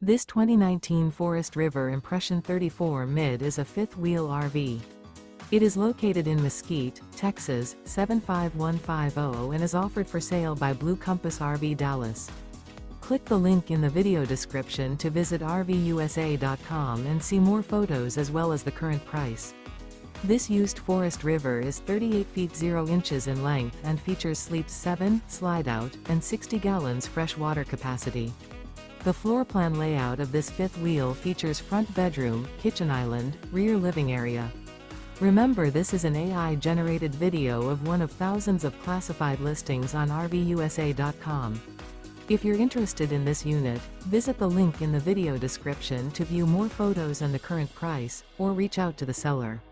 This 2019 Forest River Impression 34 Mid is a fifth-wheel RV. It is located in Mesquite, Texas, 75150 and is offered for sale by Blue Compass RV Dallas. Click the link in the video description to visit RVUSA.com and see more photos as well as the current price. This used Forest River is 38 feet 0 inches in length and features sleeps 7, Slideout, and 60 gallons fresh water capacity. The floor plan layout of this fifth wheel features front bedroom, kitchen island, rear living area. Remember, this is an AI-generated video of one of thousands of classified listings on RVUSA.com. If you're interested in this unit, visit the link in the video description to view more photos and the current price, or reach out to the seller.